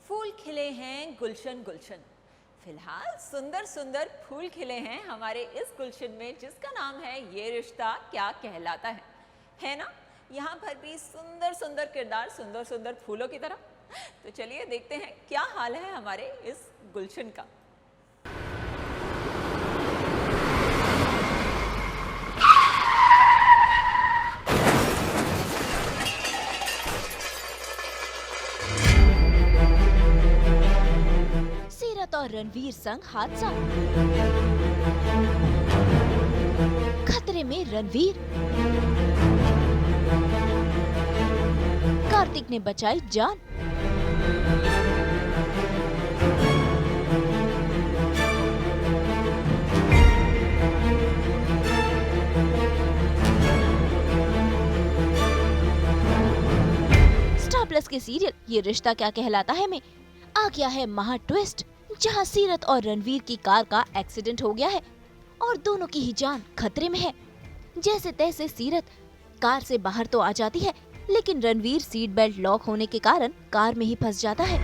फूल खिले हैं गुलशन गुलशन। फिलहाल सुंदर सुंदर फूल खिले हैं हमारे इस गुलशन में, जिसका नाम है ये रिश्ता क्या कहलाता है ना। यहाँ पर भी सुंदर सुंदर किरदार, सुंदर सुंदर फूलों की तरह। तो चलिए देखते हैं क्या हाल है हमारे इस गुलशन का। सीरत और रणवीर संग हादसा। खतरे में रणवीर। कार्तिक ने बचाई जान। स्टार प्लस के सीरियल ये रिश्ता क्या कहलाता है में आ गया है महा ट्विस्ट, जहां सीरत और रणवीर की कार का एक्सीडेंट हो गया है और दोनों की ही जान खतरे में है। जैसे तैसे सीरत कार से बाहर तो आ जाती है, लेकिन रणवीर सीट बेल्ट लॉक होने के कारण कार में ही फंस जाता है।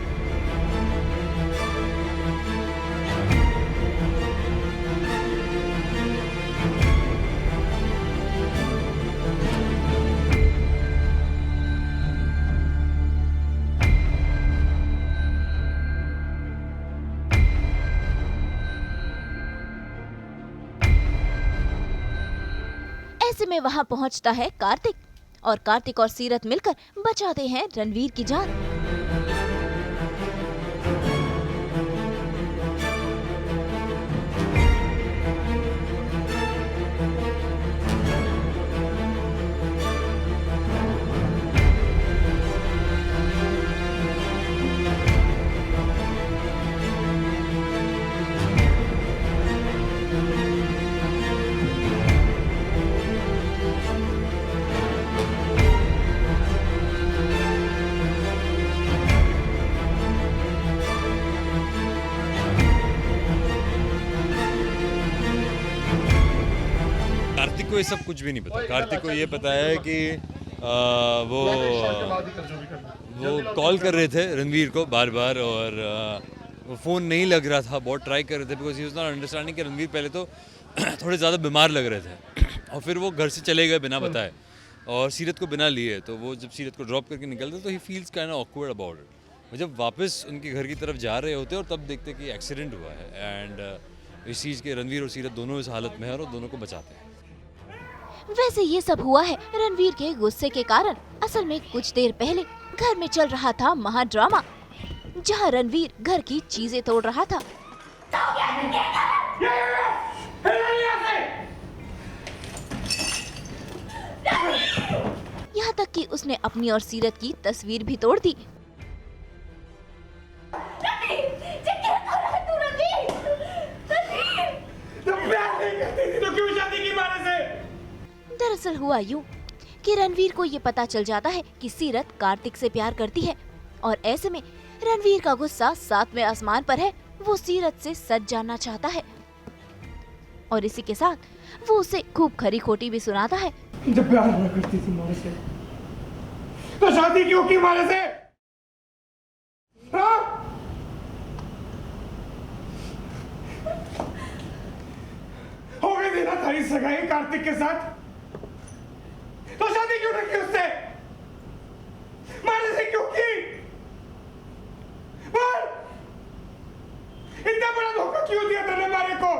ऐसे में वहां पहुंचता है कार्तिक, और कार्तिक और सीरत मिलकर बचाते हैं रणवीर की जान। कार्तिक को ये सब कुछ भी नहीं पता। कार्तिक को ये पता है कि वो कॉल कर रहे थे रणवीर को बार बार, और वो फ़ोन नहीं लग रहा था। बहुत ट्राई कर रहे थे, because he was not understanding कि रणवीर पहले तो थोड़े ज़्यादा बीमार लग रहे थे और फिर वो घर से चले गए बिना बताए और सीरत को बिना लिए। तो वो जब सीरत को ड्रॉप करके निकलते तो he feels kind of awkward about it. वो जब वापस उनके घर की तरफ जा रहे होते और तब देखते कि एक्सीडेंट हुआ है, एंड इस चीज़ के रणवीर और सीरत दोनों इस हालत में है और दोनों को बचाते हैं। वैसे ये सब हुआ है रणवीर के गुस्से के कारण। असल में कुछ देर पहले घर में चल रहा था महा ड्रामा, जहां रणवीर घर की चीजें तोड़ रहा था। यहाँ तक कि उसने अपनी और सीरत की तस्वीर भी तोड़ दी। दरअसल हुआ यूं कि रणवीर को ये पता चल जाता है कि सीरत कार्तिक से प्यार करती है, और ऐसे में रणवीर का गुस्सा 7वें आसमान पर है। वो सीरत से सच जानना चाहता है और इसी के साथ वो उसे खूब खरी खोटी भी सुनाता है। जब प्यार हुआ करती थी मारे से, तो शादी क्यों की मारे से? हाँ? हो गई थी ना थारी सगाई कार्तिक के साथ, तो शादी क्यों नहीं की उससे? मारे से क्यों की? बोल! इतना बड़ा धोखा क्यों दिया तूने मारे को?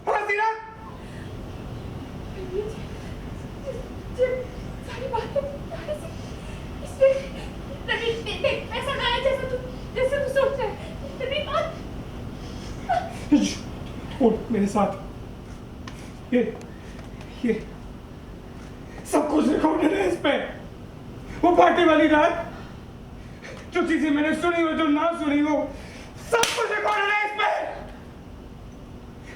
हाँ सीरत? सारी बातें मारे से इसलिए रवि देख ऐसा गाया जैसे तू सोच रहा है। रवि बात उठ मेरे साथ। ये सब कुछ रिकॉर्डेड है इस पे। वो पार्टी वाली रात, जो चीजें मैंने सुनी हो, जो ना सुनी हो, सब कुछ रिकॉर्डेड है इस पे।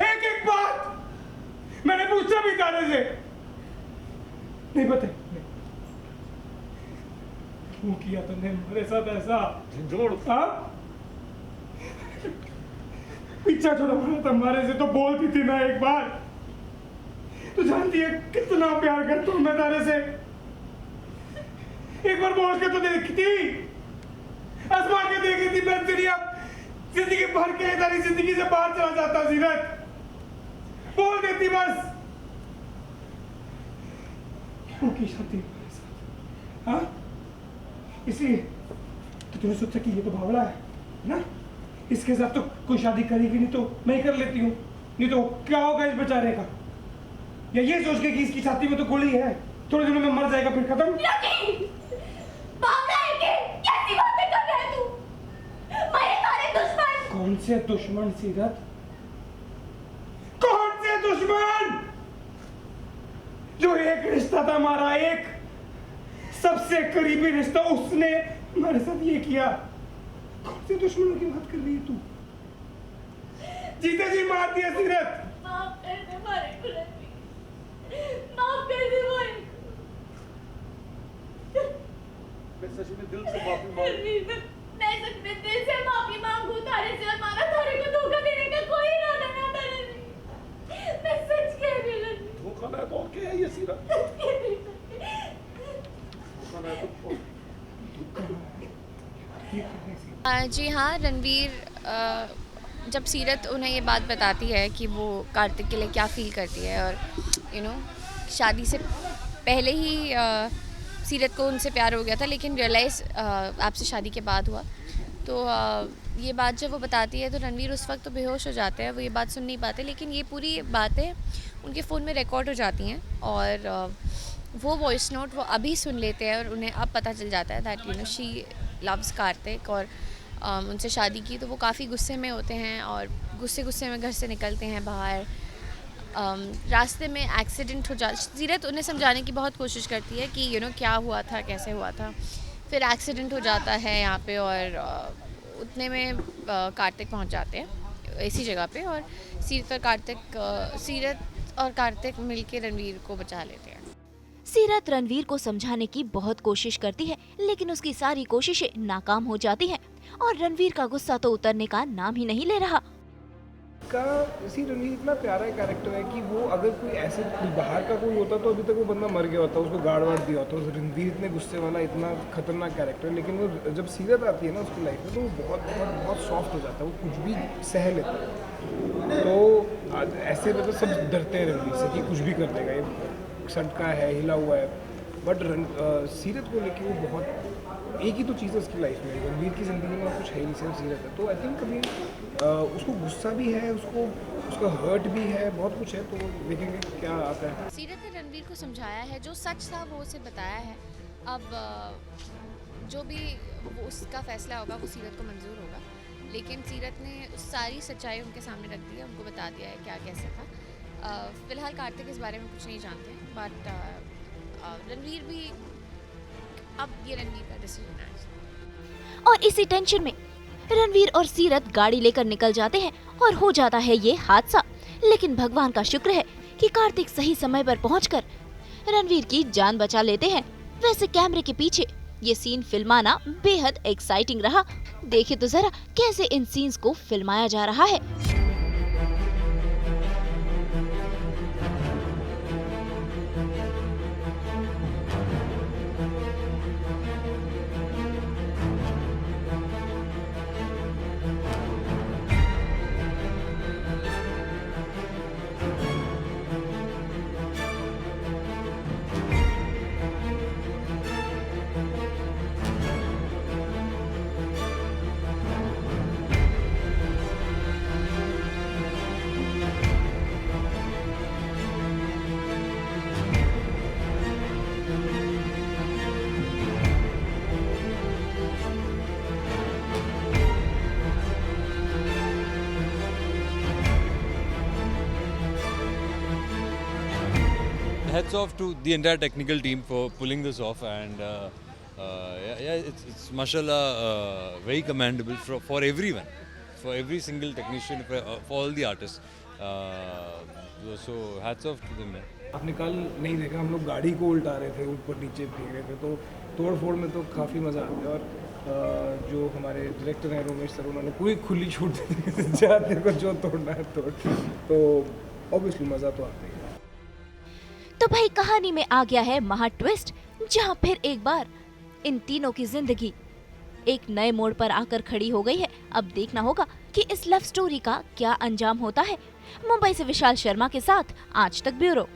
एक एक बात मैंने पूछा भी तारे से, नहीं पता क्यों किया तुमने मेरे साथ ऐसा? हाँ? पीछा छोड़ा था हमारे से, तो बोलती थी ना एक बार। तू जानती है कितना प्यार करता हूं मैं तारे से। एक बार बोल के तो देखती, आसमान के देखी थी मैं तेरी मर के तेरी जिंदगी से बाहर चला जाता सीरत, बोल देती बस। क्यों की शादी मेरे साथ? हाँ, इसलिए तो तूने सोचा कि ये तो बावड़ा है ना, इसके साथ तो कोई शादी करेगी नहीं तो मैं ही कर लेती हूँ, नहीं तो क्या होगा इस बेचारे का? या ये सोच के कि इसकी छाती में तो गोली है, थोड़े दिनों में मर जाएगा फिर खत्म। बावड़ा है के? कैसी बातें कर रहा है तू? मेरे सारे दुश्मन। कौन से दुश्मन सीरत? कौन से दुश्मन? जो एक रिश्ता था हमारा, एक सबसे करीबी रिश्ता, उसने हमारे साथ ये किया। कौन से दुश्मनों की बात कर रही है तू? जीते जी मार दिया सीरत। माफ कर दे मारे को रणवीर, माफ कर दे मारे को। मैं सच में दिल से माफी मांग रणवीर, मैं सच में दिल से माफी मांगू तारे से, और माना तारे को धोखा देने का कोई इरादा ना था रणवीर। मैं सच कह रही हूँ रणवीर। धोखा ना है तो और क्या है ये सीरत? धोखा ना है तो और- जी हाँ, रणवीर जब सीरत उन्हें ये बात बताती है कि वो कार्तिक के लिए क्या फ़ील करती है, और शादी से पहले ही सीरत को उनसे प्यार हो गया था, लेकिन रियलाइज़ आपसे शादी के बाद हुआ। तो ये बात जब वो बताती है तो रणवीर उस वक्त तो बेहोश हो जाते हैं, वो ये बात सुन नहीं पाते, लेकिन ये पूरी बातें उनके फ़ोन में रिकॉर्ड हो जाती हैं, और वो वॉइस नोट वो अभी सुन लेते हैं, और उन्हें अब पता चल जाता है दैट शी लव्स कार्तिक, और उनसे शादी की। तो वो काफ़ी गुस्से में होते हैं, और गुस्से में घर से निकलते हैं बाहर। रास्ते में एक्सीडेंट हो जा, सीरत उन्हें समझाने की बहुत कोशिश करती है कि क्या हुआ था, कैसे हुआ था। फिर एक्सीडेंट हो जाता है यहाँ पे, और उतने में कार्तिक पहुँच जाते हैं इसी जगह पे, और सीरत और कार्तिक मिलके रणवीर को बचा लेते हैं। सीरत रणवीर को समझाने की बहुत कोशिश करती है, लेकिन उसकी सारी कोशिशें नाकाम हो जाती हैं, और रणवीर का गुस्सा तो उतरने का नाम ही नहीं ले रहा। का इसी रणवीर इतना प्यारा कैरेक्टर है कि वो अगर कोई ऐसे बाहर का कोई होता तो अभी तक वो बंदा मर गया होता, उसको गाड़ वाड़ दिया होता। रणवीर इतने गुस्से वाला, इतना खतरनाक कैरेक्टर, लेकिन वो जब सीरत आती है ना उसकी लाइफ में, तो वो बहुत बहुत बहुत सॉफ्ट हो जाता है, वो कुछ भी सह लेता है। तो आज ऐसे मतलब सब डरते हैं रणवीर से कि कुछ भी कर देगा, ये सटका है, हिला हुआ है, बट सीरत को लेके वो बहुत, एक ही तो चीज़ है उसकी लाइफ में, रणवीर की ज़िंदगी में कुछ है नहीं, सिर्फ सीरत है। तो आई थिंक कभी उसको गुस्सा भी है, उसका हर्ट भी है, बहुत कुछ है, तो देखेंगे क्या आता है। सीरत ने रणवीर को समझाया है, जो सच था वो उसे बताया है। अब जो भी वो उसका फैसला होगा वो सीरत को मंजूर होगा, लेकिन सीरत ने सारी सच्चाई उनके सामने रख दी है, उनको बता दिया है क्या कैसे था। फ़िलहाल कार्तिक इस बारे में कुछ नहीं जानते हैं, बट रणवीर भी, अब ये रणवीर का डिसीजन है। और इसी टेंशन में रणवीर और सीरत गाड़ी लेकर निकल जाते हैं, और हो जाता है ये हादसा। लेकिन भगवान का शुक्र है कि कार्तिक सही समय पर पहुंचकर रणवीर की जान बचा लेते हैं। वैसे कैमरे के पीछे ये सीन फिल्माना बेहद एक्साइटिंग रहा। देखे तो जरा कैसे इन सीन्स को फिल्माया जा रहा है। Hats off to the entire technical team for pulling this off, and it's mashallah very commendable for everyone, for every single technician, for all the artists. So hats off to them. आपने कल नहीं देखा, हम लोग गाड़ी को उल्टा रहे थे, ऊपर नीचे फेंक रहे थे, तो तोड़ फोड़ में तो काफ़ी मज़ा आता है। और जो हमारे डायरेक्टर हैं रोमेश सर, उन्होंने पूरी खुली छूट दी थी, जा तेरे को जो तोड़ना है तोड़, तो ऑब्वियसली मज़ा तो आता ही है। तो भाई कहानी में आ गया है महा ट्विस्ट, जहां फिर एक बार इन तीनों की जिंदगी एक नए मोड़ पर आकर खड़ी हो गई है। अब देखना होगा कि इस लव स्टोरी का क्या अंजाम होता है। मुंबई से विशाल शर्मा के साथ आज तक ब्यूरो।